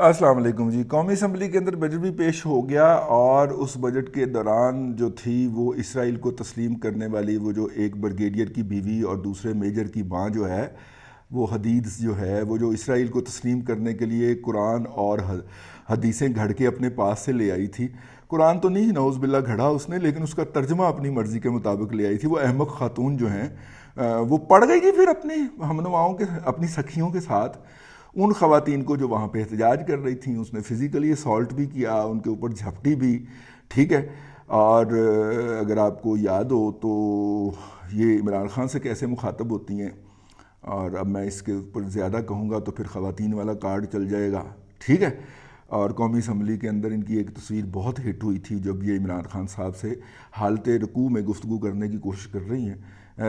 السلام علیکم جی۔ قومی اسمبلی کے اندر بجٹ بھی پیش ہو گیا اور اس بجٹ کے دوران جو تھی وہ اسرائیل کو تسلیم کرنے والی وہ جو ایک بریگیڈیئر کی بیوی اور دوسرے میجر کی ماں جو ہے وہ حدیث جو ہے وہ جو اسرائیل کو تسلیم کرنے کے لیے قرآن اور حدیثیں گھڑ کے اپنے پاس سے لے آئی تھی۔ قرآن تو نہیں نعوذ باللہ گھڑا اس نے، لیکن اس کا ترجمہ اپنی مرضی کے مطابق لے آئی تھی۔ وہ احمق خاتون جو ہیں وہ پڑ گئی تھی پھر اپنی ہمنواؤں کے اپنی سکھیوں کے ساتھ ان خواتین کو جو وہاں پہ احتجاج کر رہی تھیں۔ اس نے فزیکلی اسالٹ بھی کیا، ان کے اوپر جھپٹی بھی، ٹھیک ہے۔ اور اگر آپ کو یاد ہو تو یہ عمران خان سے کیسے مخاطب ہوتی ہیں، اور اب میں اس کے اوپر زیادہ کہوں گا تو پھر خواتین والا کارڈ چل جائے گا، ٹھیک ہے۔ اور قومی اسمبلی کے اندر ان کی ایک تصویر بہت ہٹ ہوئی تھی جب یہ عمران خان صاحب سے حالت رکوع میں گفتگو کرنے کی کوشش کر رہی ہیں،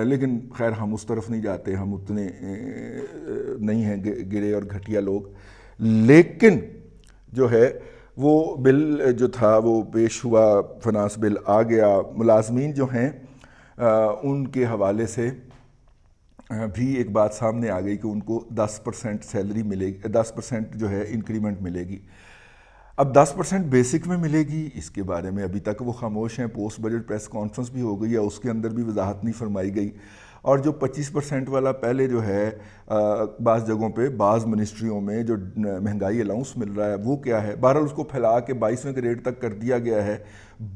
لیکن خیر ہم اس طرف نہیں جاتے، ہم اتنے نہیں ہیں گرے اور گھٹیا لوگ۔ لیکن جو ہے وہ بل جو تھا وہ پیش ہوا، فنانس بل آ گیا۔ ملازمین جو ہیں ان کے حوالے سے بھی ایک بات سامنے آ گئی کہ ان کو 10% سیلری ملے گی، 10% جو ہے انکریمنٹ ملے گی۔ اب 10% بیسک میں ملے گی، اس کے بارے میں ابھی تک وہ خاموش ہیں۔ پوسٹ بجٹ پریس کانفرنس بھی ہو گئی ہے، اس کے اندر بھی وضاحت نہیں فرمائی گئی۔ اور جو 25% والا پہلے جو ہے بعض جگہوں پہ بعض منسٹریوں میں جو مہنگائی الاؤنس مل رہا ہے وہ کیا ہے، بہرحال اس کو پھیلا کے 22ویں گریڈ تک کر دیا گیا ہے۔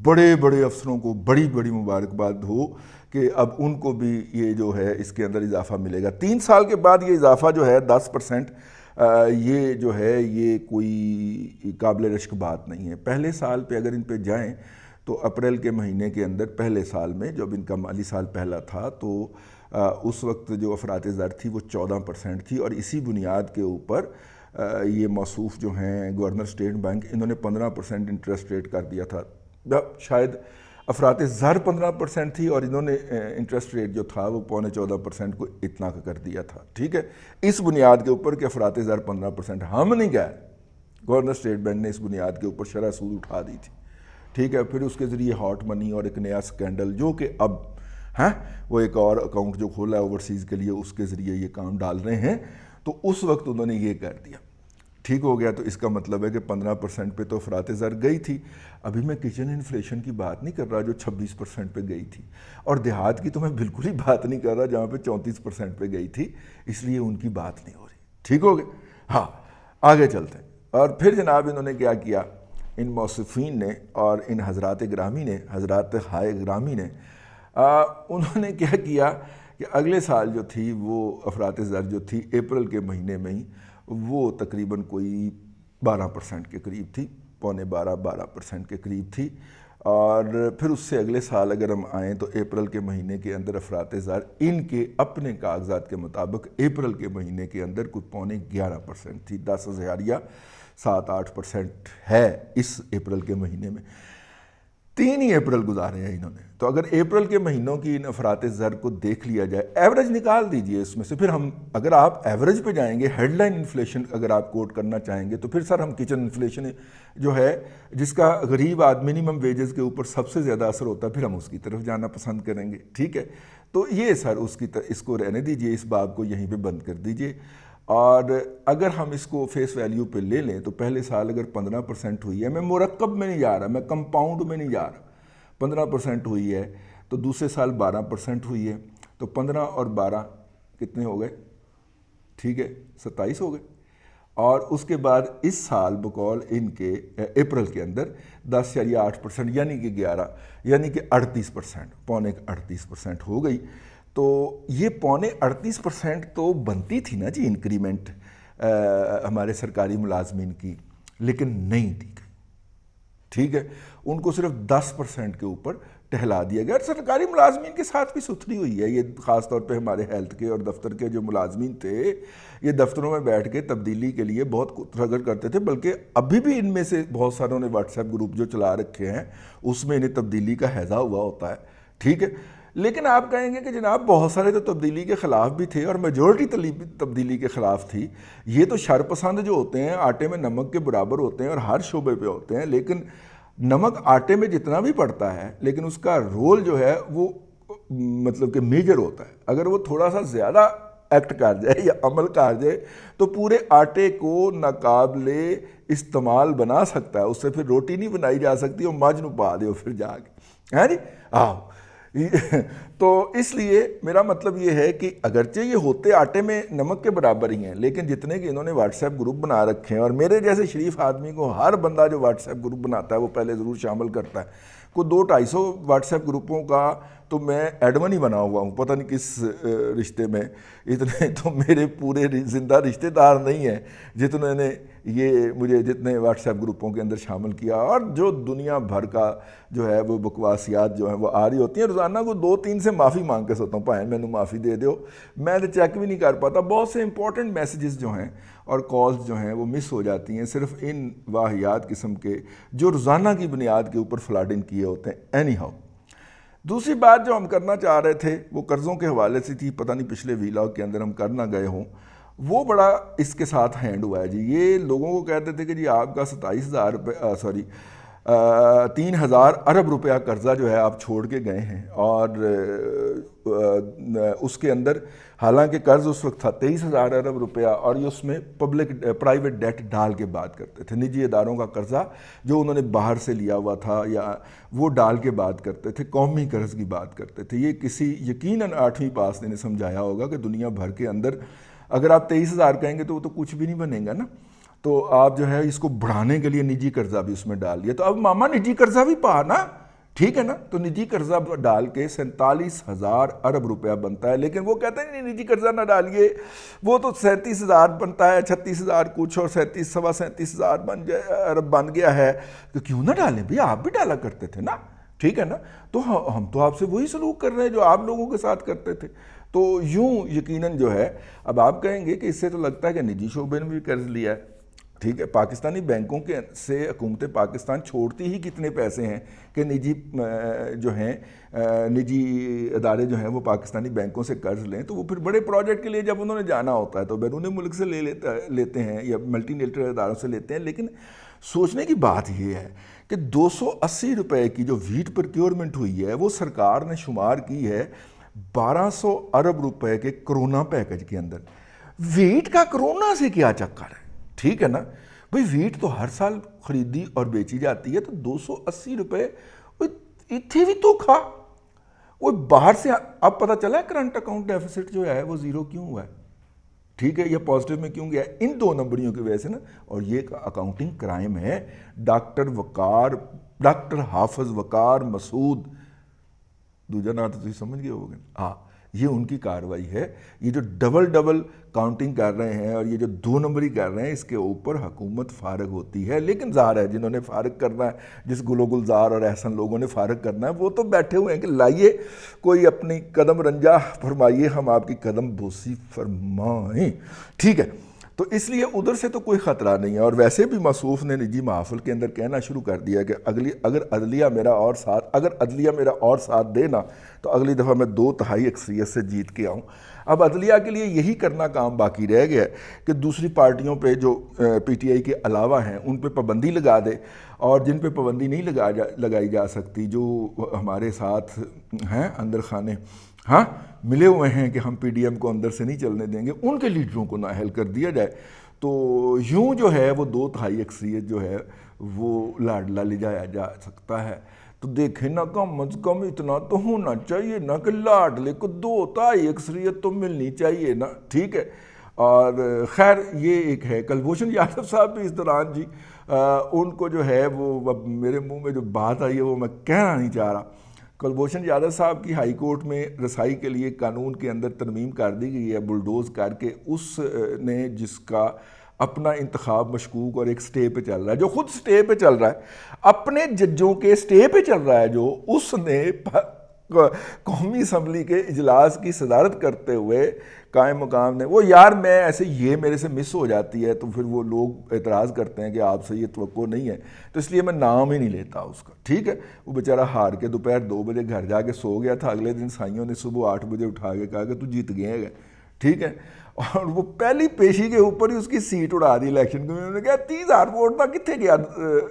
بڑے بڑے افسروں کو بڑی بڑی مبارکباد ہو کہ اب ان کو بھی یہ جو ہے اس کے اندر اضافہ ملے گا۔ 3 سال کے بعد یہ اضافہ جو ہے 10%، یہ جو ہے یہ کوئی قابل رشک بات نہیں ہے۔ پہلے سال پہ اگر ان پہ جائیں تو اپریل کے مہینے کے اندر پہلے سال میں جب ان کا مالی سال پہلا تھا تو اس وقت جو افراط زر تھی وہ 14% تھی، اور اسی بنیاد کے اوپر یہ موصوف جو ہیں گورنر اسٹیٹ بینک، انہوں نے 15% انٹرسٹ ریٹ کر دیا تھا۔ شاید افراط زر 15% تھی اور انہوں نے انٹرسٹ ریٹ جو تھا وہ 14.25% کو اتنا کر دیا تھا، ٹھیک ہے۔ اس بنیاد کے اوپر کہ افراط زر 15%، ہم نہیں گئے، گورنر اسٹیٹ بینک نے اس بنیاد کے اوپر شرح سود اٹھا دی تھی، ٹھیک ہے۔ پھر اس کے ذریعے ہاٹ منی اور ایک نیا سکینڈل جو کہ اب وہ ایک اور اکاؤنٹ جو کھولا ہے اوورسیز کے لیے، اس کے ذریعے یہ کام ڈال رہے ہیں، تو اس وقت انہوں نے یہ کر دیا، ٹھیک ہو گیا۔ تو اس کا مطلب ہے کہ 15% پہ تو افراط زر گئی تھی۔ ابھی میں کچن انفلیشن کی بات نہیں کر رہا جو 26% پہ گئی تھی، اور دیہات کی تو میں بالکل ہی بات نہیں کر رہا جہاں پہ 34% پہ گئی تھی، اس لیے ان کی بات نہیں ہو رہی، ٹھیک ہو گیا۔ ہاں آگے چلتے ہیں۔ اور پھر جناب انہوں نے کیا کیا، ان موصوفین نے اور ان حضرات گرامی نے، حضرات ہائے گرامی نے، انہوں نے کیا کیا کہ اگلے سال جو تھی وہ افراط زر جو تھی اپریل کے مہینے میں ہی وہ تقریباً کوئی 12% کے قریب تھی، 12.25% کے قریب تھی۔ اور پھر اس سے اگلے سال اگر ہم آئیں تو اپریل کے مہینے کے اندر افراط زر ان کے اپنے کاغذات کے مطابق اپریل کے مہینے کے اندر کوئی 11.25% تھی، 10,7-8% ہے اس اپریل کے مہینے میں۔ 3 ہی اپریل گزارے ہیں انہوں نے، تو اگر اپریل کے مہینوں کی ان افراط زر کو دیکھ لیا جائے، ایوریج نکال دیجئے اس میں سے، پھر ہم اگر آپ ایوریج پہ جائیں گے، ہیڈ لائن انفلیشن اگر آپ کوٹ کرنا چاہیں گے تو پھر سر ہم کچن انفلیشن جو ہے جس کا غریب آدمی منیمم ویجز کے اوپر سب سے زیادہ اثر ہوتا ہے، پھر ہم اس کی طرف جانا پسند کریں گے، ٹھیک ہے۔ تو یہ سر اس کو رہنے دیجئے، اس باب کو یہیں پہ بند کر دیجئے۔ اور اگر ہم اس کو فیس ویلیو پہ لے لیں تو پہلے سال اگر 15% ہوئی ہے، میں مرکب میں نہیں جا رہا، میں کمپاؤنڈ میں نہیں جا رہا، 15% ہوئی ہے تو دوسرے سال 12% ہوئی ہے، تو 15 اور 12 کتنے ہو گئے، ٹھیک ہے، 27 ہو گئے۔ اور اس کے بعد اس سال بقول ان کے اپریل کے اندر 10.8% یعنی کہ 11 یعنی کہ 38%، 38.25% ہو گئی۔ تو یہ 38.25% تو بنتی تھی نا جی انکریمنٹ ہمارے سرکاری ملازمین کی، لیکن نہیں دی گئی، ٹھیک ہے۔ ان کو صرف 10% کے اوپر ٹہلا دیا گیا۔ سرکاری ملازمین کے ساتھ بھی ستھری ہوئی ہے یہ، خاص طور پہ ہمارے ہیلتھ کے اور دفتر کے جو ملازمین تھے، یہ دفتروں میں بیٹھ کے تبدیلی کے لیے بہت رگڑ کرتے تھے، بلکہ ابھی بھی ان میں سے بہت ساروں نے واٹس ایپ گروپ جو چلا رکھے ہیں اس میں انہیں تبدیلی کا ہیضہ ہوا ہوتا ہے، ٹھیک ہے۔ لیکن آپ کہیں گے کہ جناب بہت سارے تو تبدیلی کے خلاف بھی تھے اور میجورٹی تبدیلی کے خلاف تھی۔ یہ تو شرپسند جو ہوتے ہیں آٹے میں نمک کے برابر ہوتے ہیں اور ہر شعبے پہ ہوتے ہیں، لیکن نمک آٹے میں جتنا بھی پڑتا ہے لیکن اس کا رول جو ہے وہ مطلب کہ میجر ہوتا ہے۔ اگر وہ تھوڑا سا زیادہ ایکٹ کر جائے یا عمل کر جائے تو پورے آٹے کو ناقابل استعمال بنا سکتا ہے، اس سے پھر روٹی نہیں بنائی جا سکتی، اور مجھ نو پا دیو پھر جا کے، ہے جی آؤ۔ تو اس لیے میرا مطلب یہ ہے کہ اگرچہ یہ ہوتے آٹے میں نمک کے برابر ہی ہیں، لیکن جتنے کہ انہوں نے واٹس ایپ گروپ بنا رکھے ہیں، اور میرے جیسے شریف آدمی کو ہر بندہ جو واٹس ایپ گروپ بناتا ہے وہ پہلے ضرور شامل کرتا ہے۔ کوئی 200-250 واٹس ایپ گروپوں کا تو میں ایڈمن ہی بنا ہوا ہوں، پتہ نہیں کس رشتے میں، اتنے تو میرے پورے زندہ رشتہ دار نہیں ہیں جتنے نے یہ مجھے جتنے واٹس ایپ گروپوں کے اندر شامل کیا، اور جو دنیا بھر کا جو ہے وہ بکواسیات جو ہیں وہ آ رہی ہوتی ہیں۔ روزانہ کو 2-3 سے معافی مانگ کے سوتا ہوں، بھائی میں نے معافی دے دیو، میں تو چیک بھی نہیں کر پاتا، بہت سے امپورٹنٹ میسیجز جو ہیں اور کالز جو ہیں وہ مس ہو جاتی ہیں صرف ان واہیات قسم کے جو روزانہ کی بنیاد کے اوپر فلاڈنگ کیے ہوتے ہیں۔ اینی ہاؤ، دوسری بات جو ہم کرنا چاہ رہے تھے وہ قرضوں کے حوالے سے تھی، پتہ نہیں پچھلے ویلاگ کے اندر ہم کر نہ گئے ہوں، وہ بڑا اس کے ساتھ ہینڈ ہوا ہے جی۔ یہ لوگوں کو کہتے تھے کہ جی آپ کا 3,000 ارب روپیہ قرضہ جو ہے آپ چھوڑ کے گئے ہیں، اور اس کے اندر حالانکہ قرض اس وقت تھا 23,000 ارب روپیہ، اور یہ اس میں پرائیویٹ ڈیٹ ڈال کے بات کرتے تھے، نجی اداروں کا قرضہ جو انہوں نے باہر سے لیا ہوا تھا یا وہ ڈال کے بات کرتے تھے، قومی قرض کی بات کرتے تھے۔ یہ کسی یقیناً 8ویں پاس نے سمجھایا ہوگا کہ دنیا بھر کے اندر اگر آپ 23,000 کہیں گے تو وہ تو کچھ بھی نہیں بنے گا نا، تو آپ جو ہے اس کو بڑھانے کے لیے نجی قرضہ بھی اس میں ڈال دیا۔ تو اب ماما نجی قرضہ بھی پا نا، ٹھیک ہے نا، تو نجی قرضہ ڈال کے 47,000 ارب روپیہ بنتا ہے، لیکن وہ کہتے ہیں نہیں نجی قرضہ نہ ڈالیے، وہ تو 37,000 بنتا ہے، 36,000 کچھ، اور 37,000 ارب بن گیا ہے، تو کیوں نہ ڈالیں بھئی، آپ بھی ڈالا کرتے تھے نا، ٹھیک ہے نا، تو ہم تو آپ سے وہی سلوک کر رہے ہیں جو آپ لوگوں کے ساتھ کرتے تھے۔ تو یوں یقیناً جو ہے اب آپ کہیں گے کہ اس سے تو لگتا ہے کہ نجی شعبے نے بھی قرض لیا ہے، ٹھیک ہے، پاکستانی بینکوں کے سے حکومت پاکستان چھوڑتی ہی کتنے پیسے ہیں کہ نجی جو ہیں نجی ادارے جو ہیں وہ پاکستانی بینکوں سے قرض لیں، تو وہ پھر بڑے پروجیکٹ کے لیے جب انہوں نے جانا ہوتا ہے تو بیرون ملک سے لیتے ہیں یا ملٹی لیٹرل اداروں سے لیتے ہیں۔ لیکن سوچنے کی بات یہ ہے کہ 280 روپے کی جو ویٹ پروکیورمنٹ ہوئی ہے وہ سرکار نے شمار کی ہے 1200 ارب روپے کے کرونا پیکج کے اندر۔ ویٹ کا کرونا سے کیا چکر ہے، ٹھیک ہے نا بھئی، ویٹ تو ہر سال خریدی اور بیچی جاتی ہے، تو 280 روپے اتھے بھی تو کھا، وہ باہر سے اب پتہ چلا ہے کرنٹ اکاؤنٹ ڈیفیسٹ جو ہے وہ زیرو کیوں ہوا ہے، ٹھیک ہے، یا پازیٹیو میں کیوں گیا ہے، ان 2 نمبریوں کی وجہ سے نا، اور یہ ایک اکاؤنٹنگ کرائم ہے۔ ڈاکٹر حافظ وقار مسعود، دوجا نام تو تھی سمجھ گئے ہوگے، ہاں، یہ ان کی کارروائی ہے۔ یہ جو ڈبل کاؤنٹنگ کر رہے ہیں اور یہ جو 2 نمبری کر رہے ہیں، اس کے اوپر حکومت فارغ ہوتی ہے، لیکن ظاہر ہے جنہوں نے فارغ کرنا ہے، جس گلو گلزار اور احسن لوگوں نے فارغ کرنا ہے، وہ تو بیٹھے ہوئے ہیں کہ لائیے کوئی اپنی قدم رنجا فرمائیے، ہم آپ کی قدم بوسی فرمائیں، ٹھیک ہے۔ تو اس لیے ادھر سے تو کوئی خطرہ نہیں ہے، اور ویسے بھی موصوف نے نجی محافل کے اندر کہنا شروع کر دیا کہ اگر عدلیہ میرا اور ساتھ دے نا تو اگلی دفعہ میں 2/3 اکثریت سے جیت کے آؤں۔ اب عدلیہ کے لیے یہی کرنا کام باقی رہ گیا ہے کہ دوسری پارٹیوں پہ جو پی ٹی آئی کے علاوہ ہیں ان پہ پابندی لگا دے، اور جن پہ پابندی نہیں لگائی جا سکتی، جو ہمارے ساتھ ہیں اندر خانے ہاں ملے ہوئے ہیں کہ ہم پی ڈی ایم کو اندر سے نہیں چلنے دیں گے، ان کے لیڈروں کو نااہل کر دیا جائے، تو یوں جو ہے وہ 2/3 اکثریت جو ہے وہ لاڈلا لے جایا جا سکتا ہے۔ تو دیکھیں نا، کم از کم اتنا تو ہونا چاہیے نا کہ لاڈلے کو 2/3 اکثریت تو ملنی چاہیے نا، ٹھیک ہے۔ اور خیر یہ ایک ہے، کلبھوشن یادو صاحب بھی اس دوران جی ان کو جو ہے وہ میرے منہ میں جو بات آئی ہے وہ میں کہنا نہیں چاہ رہا۔ کلبھوشن یادو صاحب کی ہائی کورٹ میں رسائی کے لیے قانون کے اندر ترمیم کر دی گئی ہے بلڈوز کر کے، اس نے جس کا اپنا انتخاب مشکوک اور ایک سٹے پہ چل رہا ہے، جو خود سٹے پہ چل رہا ہے، اپنے ججوں کے سٹے پہ چل رہا ہے، جو اس نے قومی اسمبلی کے اجلاس کی صدارت کرتے ہوئے قائم مقام نے، وہ یار میں ایسے یہ میرے سے مس ہو جاتی ہے تو پھر وہ لوگ اعتراض کرتے ہیں کہ آپ سے یہ توقع نہیں ہے، تو اس لیے میں نام ہی نہیں لیتا اس کا، ٹھیک ہے۔ وہ بیچارہ ہار کے دوپہر 2 بجے گھر جا کے سو گیا تھا، اگلے دن سائیوں نے صبح 8 بجے اٹھا کے کہا کہ تو جیت گئے گا، ٹھیک ہے، اور وہ پہلی پیشی کے اوپر ہی اس کی سیٹ اڑا دی الیکشن کمیشن نے، کہا 30,000 ووٹ تھا کتنے گیا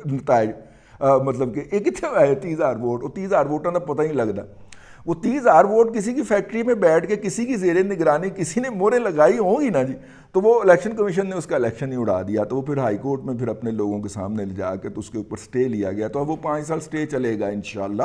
نتائج، مطلب کہ یہ کتنے آئے 30,000 ووٹ، اور 30,000 ووٹوں کا پتہ ہی نہیں لگتا۔ وہ 30,000 ووٹ کسی کی فیکٹری میں بیٹھ کے کسی کی زیر نگرانی کسی نے مورے لگائی ہوں گی نا جی، تو وہ الیکشن کمیشن نے اس کا الیکشن ہی اڑا دیا، تو وہ پھر ہائی کورٹ میں پھر اپنے لوگوں کے سامنے لے جا کے تو اس کے اوپر سٹے لیا گیا، تو اب وہ 5 سال سٹے چلے گا انشاءاللہ،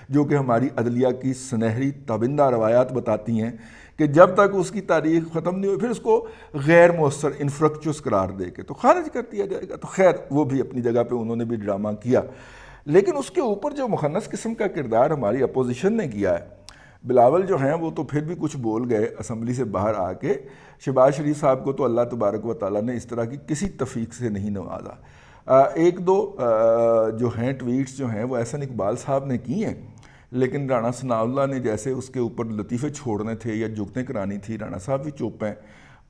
جو کہ ہماری عدلیہ کی سنہری تابندہ روایات بتاتی ہیں کہ جب تک اس کی تاریخ ختم نہیں ہوئی پھر اس کو غیر مؤثر انفرکچوس قرار دے کے تو خارج کر دیا جائے گا۔ تو خیر وہ بھی اپنی جگہ پہ انہوں نے بھی ڈرامہ کیا، لیکن اس کے اوپر جو مخنث قسم کا کردار ہماری اپوزیشن نے کیا ہے، بلاول جو ہیں وہ تو پھر بھی کچھ بول گئے اسمبلی سے باہر آ کے، شہباز شریف صاحب کو تو اللہ تبارک و تعالیٰ نے اس طرح کی کسی توفیق سے نہیں نوازا۔ ایک دو جو ہیں ٹویٹس جو ہیں وہ احسن اقبال صاحب نے کی ہیں، لیکن رانا ثناء اللہ نے جیسے اس کے اوپر لطیفے چھوڑنے تھے یا جگتیں کرانی تھی، رانا صاحب بھی چپ ہیں،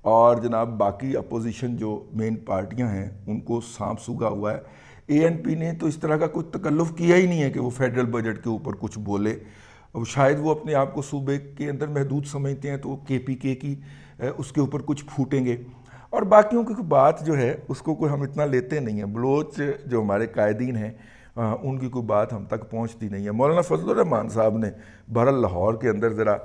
اور جناب باقی اپوزیشن جو مین پارٹیاں ہیں ان کو سانپ سوگا ہوا ہے۔ اے این پی نے تو اس طرح کا کوئی تکلف کیا ہی نہیں ہے کہ وہ فیڈرل بجٹ کے اوپر کچھ بولے، اب شاید وہ اپنے آپ کو صوبے کے اندر محدود سمجھتے ہیں تو وہ کے پی کے کی اس کے اوپر کچھ پھوٹیں گے، اور باقیوں کی بات جو ہے اس کو کوئی ہم اتنا لیتے نہیں ہیں۔ بلوچ جو ہمارے قائدین ہیں ان کی کوئی بات ہم تک پہنچتی نہیں ہے۔ مولانا فضل الرحمان صاحب نے بہرحال لاہور کے اندر ذرا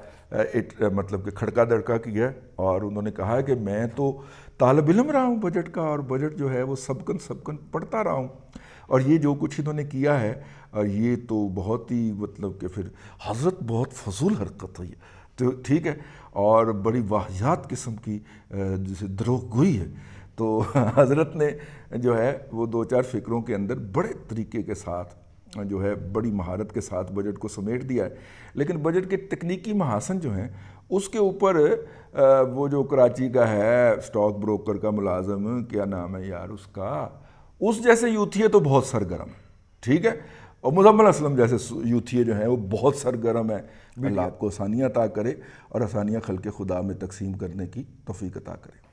مطلب کہ کھڑکا دڑکا کیا، اور انہوں نے کہا کہ میں تو طالب علم رہا ہوں بجٹ کا، اور بجٹ جو ہے وہ سبکن پڑھتا رہا ہوں، اور یہ جو کچھ انہوں نے کیا ہے یہ تو بہت ہی مطلب کہ پھر حضرت بہت فضول حرکت ہے، تو ٹھیک ہے، اور بڑی واہیات قسم کی جسے دروغ گوئی ہے۔ تو حضرت نے جو ہے وہ 2-4 فکروں کے اندر بڑے طریقے کے ساتھ جو ہے بڑی مہارت کے ساتھ بجٹ کو سمیٹ دیا ہے، لیکن بجٹ کے تکنیکی محاسن جو ہیں اس کے اوپر وہ جو کراچی کا ہے اسٹاک بروکر کا ملازم، کیا نام ہے یار اس کا، اس جیسے یوتھیے تو بہت سرگرم ہے، ٹھیک ہے، اور مزمل اسلم جیسے یوتھیے جو ہیں وہ بہت سرگرم ہے۔ اللہ آپ کو آسانیاں عطا کرے اور آسانیاں خلق خدا میں تقسیم کرنے کی توفیق عطا کرے۔